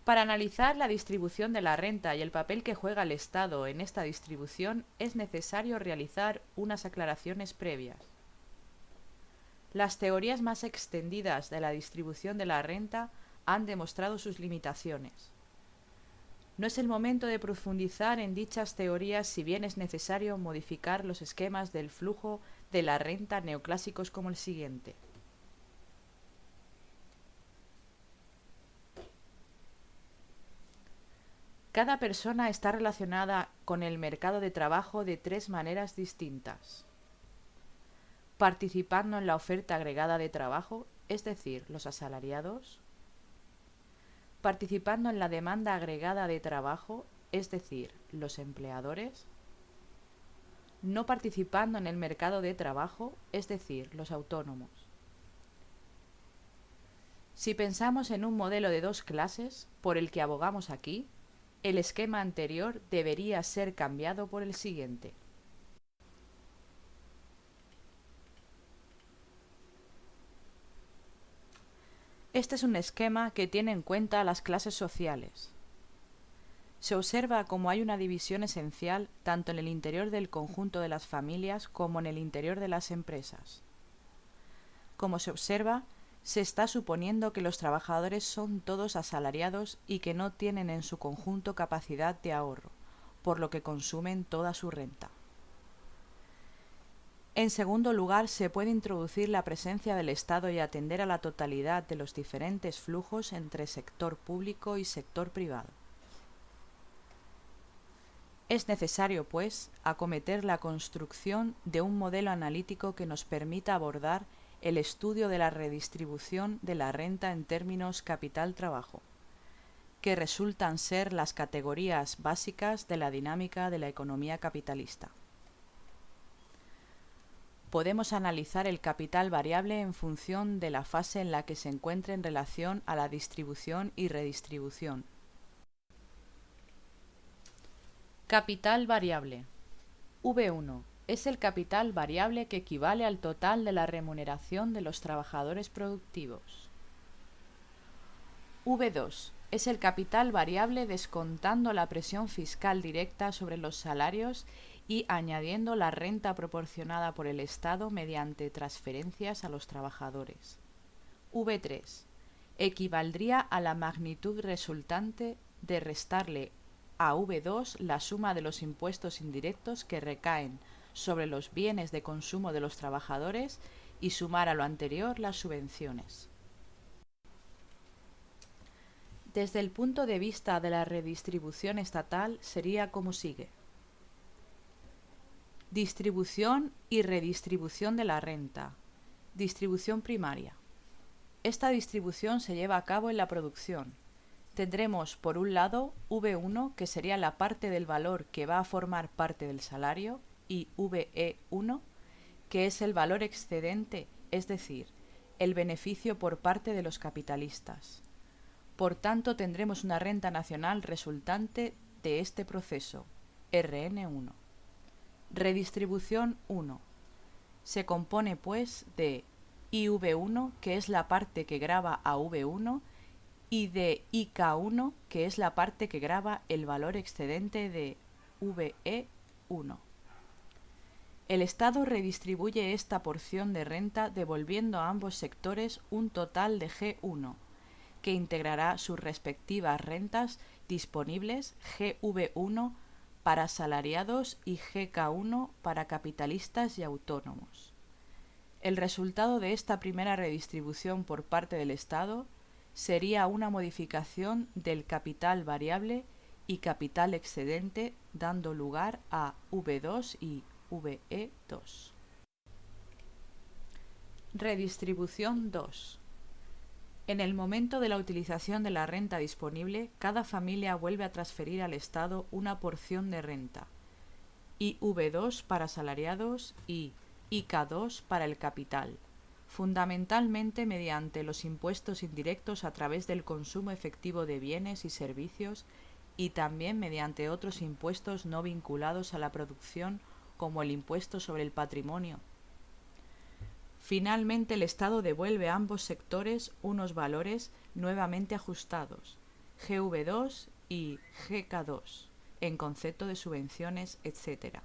Para analizar la distribución de la renta y el papel que juega el Estado en esta distribución es necesario realizar unas aclaraciones previas. Las teorías más extendidas de la distribución de la renta han demostrado sus limitaciones. No es el momento de profundizar en dichas teorías, si bien es necesario modificar los esquemas del flujo de la renta neoclásicos como el siguiente. Cada persona está relacionada con el mercado de trabajo de tres maneras distintas: participando en la oferta agregada de trabajo, es decir, los asalariados; participando en la demanda agregada de trabajo, es decir, los empleadores; no participando en el mercado de trabajo, es decir, los autónomos. Si pensamos en un modelo de dos clases, por el que abogamos aquí, el esquema anterior debería ser cambiado por el siguiente. Este es un esquema que tiene en cuenta las clases sociales. Se observa cómo hay una división esencial tanto en el interior del conjunto de las familias como en el interior de las empresas. Como se observa, se está suponiendo que los trabajadores son todos asalariados y que no tienen en su conjunto capacidad de ahorro, por lo que consumen toda su renta. En segundo lugar, se puede introducir la presencia del Estado y atender a la totalidad de los diferentes flujos entre sector público y sector privado. Es necesario, pues, acometer la construcción de un modelo analítico que nos permita abordar el estudio de la redistribución de la renta en términos capital-trabajo, que resultan ser las categorías básicas de la dinámica de la economía capitalista. Podemos analizar el capital variable en función de la fase en la que se encuentre en relación a la distribución y redistribución. Capital variable. V1 es el capital variable que equivale al total de la remuneración de los trabajadores productivos. V2 es el capital variable descontando la presión fiscal directa sobre los salarios y añadiendo la renta proporcionada por el Estado mediante transferencias a los trabajadores. V3 equivaldría a la magnitud resultante de restarle a V2 la suma de los impuestos indirectos que recaen sobre los bienes de consumo de los trabajadores y sumar a lo anterior las subvenciones. Desde el punto de vista de la redistribución estatal sería como sigue. Distribución y redistribución de la renta. Distribución primaria. Esta distribución se lleva a cabo en la producción. Tendremos por un lado V1, que sería la parte del valor que va a formar parte del salario, y VE1, que es el valor excedente, es decir, el beneficio por parte de los capitalistas. Por tanto, tendremos una renta nacional resultante de este proceso, Rn1. Redistribución 1. Se compone, pues, de IV1, que es la parte que grava a V1, y de IK1, que es la parte que grava el valor excedente de VE1. El Estado redistribuye esta porción de renta devolviendo a ambos sectores un total de G1, que integrará sus respectivas rentas disponibles, GV1 para asalariados y GK1 para capitalistas y autónomos. El resultado de esta primera redistribución por parte del Estado sería una modificación del capital variable y capital excedente, dando lugar a V2 y VE2. Redistribución 2. En el momento de la utilización de la renta disponible, cada familia vuelve a transferir al Estado una porción de renta, IV2 para asalariados y IK2 para el capital, fundamentalmente mediante los impuestos indirectos a través del consumo efectivo de bienes y servicios y también mediante otros impuestos no vinculados a la producción, como el impuesto sobre el patrimonio. Finalmente, el Estado devuelve a ambos sectores unos valores nuevamente ajustados, GV2 y GK2 en concepto de subvenciones, etc.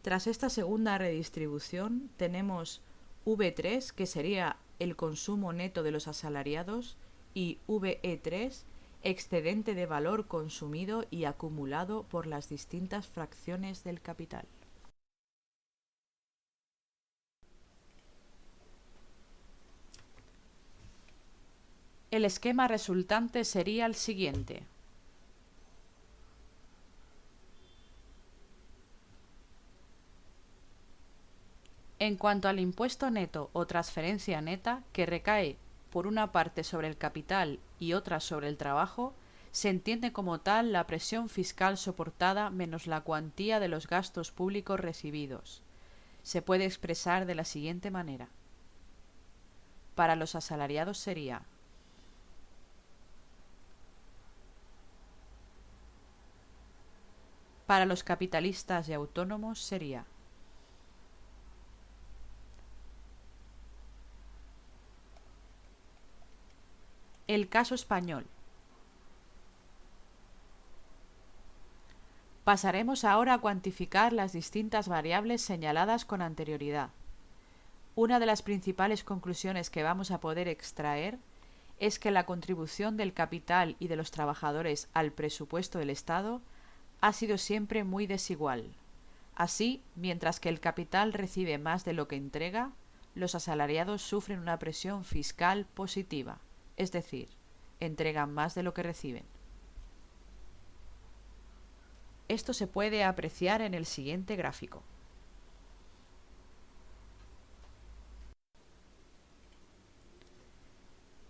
Tras esta segunda redistribución tenemos V3, que sería el consumo neto de los asalariados, y VE3, excedente de valor consumido y acumulado por las distintas fracciones del capital. El esquema resultante sería el siguiente. En cuanto al impuesto neto o transferencia neta, que recae por una parte sobre el capital y otra sobre el trabajo, se entiende como tal la presión fiscal soportada menos la cuantía de los gastos públicos recibidos. Se puede expresar de la siguiente manera. Para los asalariados sería: para los capitalistas y autónomos sería: el caso español. Pasaremos ahora a cuantificar las distintas variables señaladas con anterioridad. Una de las principales conclusiones que vamos a poder extraer es que la contribución del capital y de los trabajadores al presupuesto del Estado ha sido siempre muy desigual. Así, mientras que el capital recibe más de lo que entrega, los asalariados sufren una presión fiscal positiva, es decir, entregan más de lo que reciben. Esto se puede apreciar en el siguiente gráfico.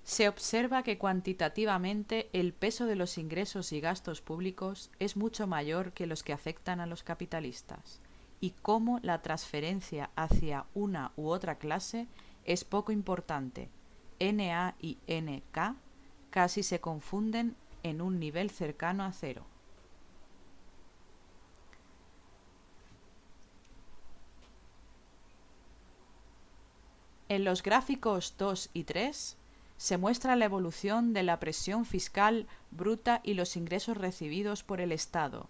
Se observa que cuantitativamente el peso de los ingresos y gastos públicos es mucho mayor que los que afectan a los capitalistas, y cómo la transferencia hacia una u otra clase es poco importante. NA y NK casi se confunden en un nivel cercano a cero. En los gráficos 2 y 3 se muestra la evolución de la presión fiscal bruta y los ingresos recibidos por el Estado,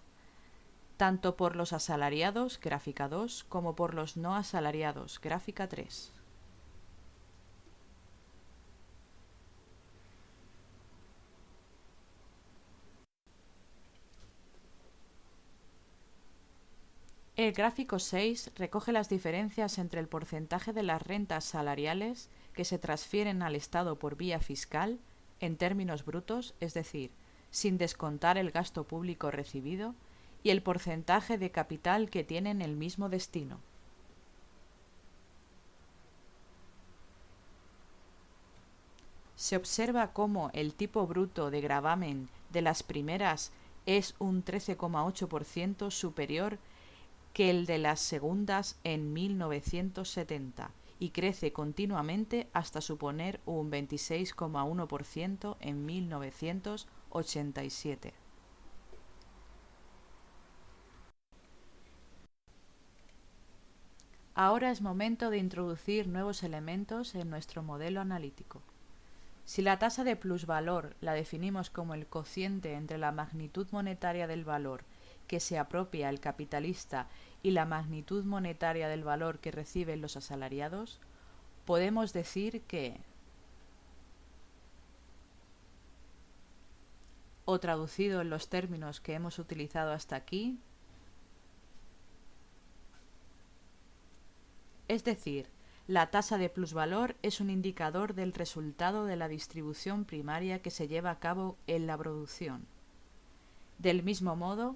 tanto por los asalariados, gráfica 2, como por los no asalariados, gráfica 3. El gráfico 6 recoge las diferencias entre el porcentaje de las rentas salariales que se transfieren al Estado por vía fiscal, en términos brutos, es decir, sin descontar el gasto público recibido, y el porcentaje de capital que tienen el mismo destino. Se observa cómo el tipo bruto de gravamen de las primeras es un 13,8% superior que el de las segundas en 1970 y crece continuamente hasta suponer un 26,1% en 1987. Ahora es momento de introducir nuevos elementos en nuestro modelo analítico. Si la tasa de plusvalor la definimos como el cociente entre la magnitud monetaria del valor que se apropia el capitalista y la magnitud monetaria del valor que reciben los asalariados, podemos decir que, o traducido en los términos que hemos utilizado hasta aquí, es decir, la tasa de plusvalor es un indicador del resultado de la distribución primaria que se lleva a cabo en la producción. Del mismo modo,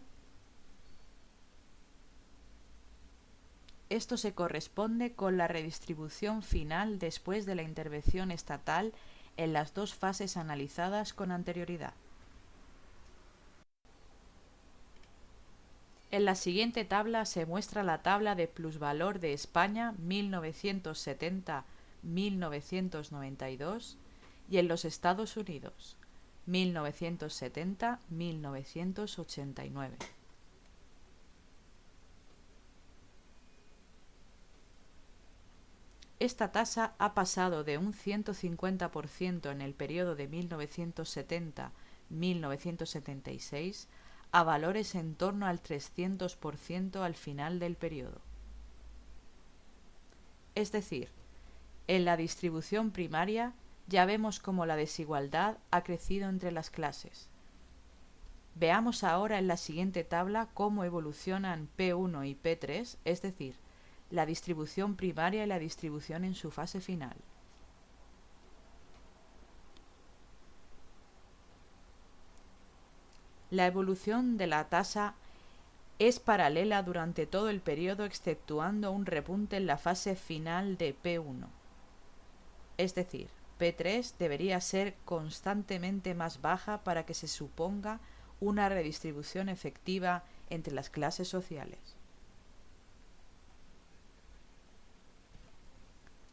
esto se corresponde con la redistribución final después de la intervención estatal en las dos fases analizadas con anterioridad. En la siguiente tabla se muestra la tabla de plusvalor de España 1970-1992 y en los Estados Unidos 1970-1989. Esta tasa ha pasado de un 150% en el periodo de 1970 1976 a valores en torno al 300% al final del periodo. Es decir, en la distribución primaria ya vemos cómo la desigualdad ha crecido entre las clases. Veamos ahora en la siguiente tabla cómo evolucionan P1 y P3, es decir, la distribución primaria y la distribución en su fase final. La evolución de la tasa es paralela durante todo el periodo exceptuando un repunte en la fase final de P1. Es decir, P3 debería ser constantemente más baja para que se suponga una redistribución efectiva entre las clases sociales.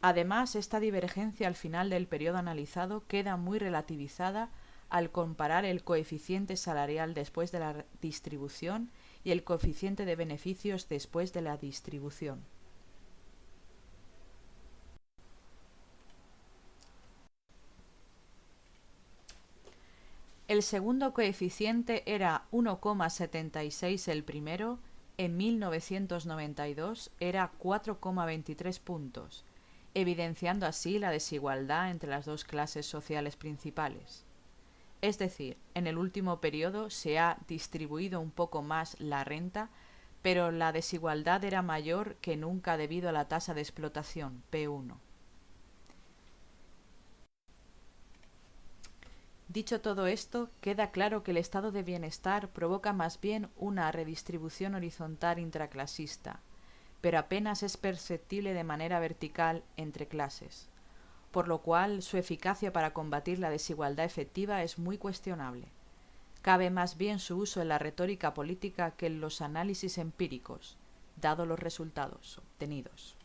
Además, esta divergencia al final del periodo analizado queda muy relativizada al comparar el coeficiente salarial después de la distribución y el coeficiente de beneficios después de la distribución. El segundo coeficiente era 1,76 el primero, en 1992 era 4,23 puntos, evidenciando así la desigualdad entre las dos clases sociales principales. Es decir, en el último periodo se ha distribuido un poco más la renta, pero la desigualdad era mayor que nunca debido a la tasa de explotación, P1. Dicho todo esto, queda claro que el estado de bienestar provoca más bien una redistribución horizontal intraclasista, pero apenas es perceptible de manera vertical entre clases, por lo cual su eficacia para combatir la desigualdad efectiva es muy cuestionable. Cabe más bien su uso en la retórica política que en los análisis empíricos, dado los resultados obtenidos.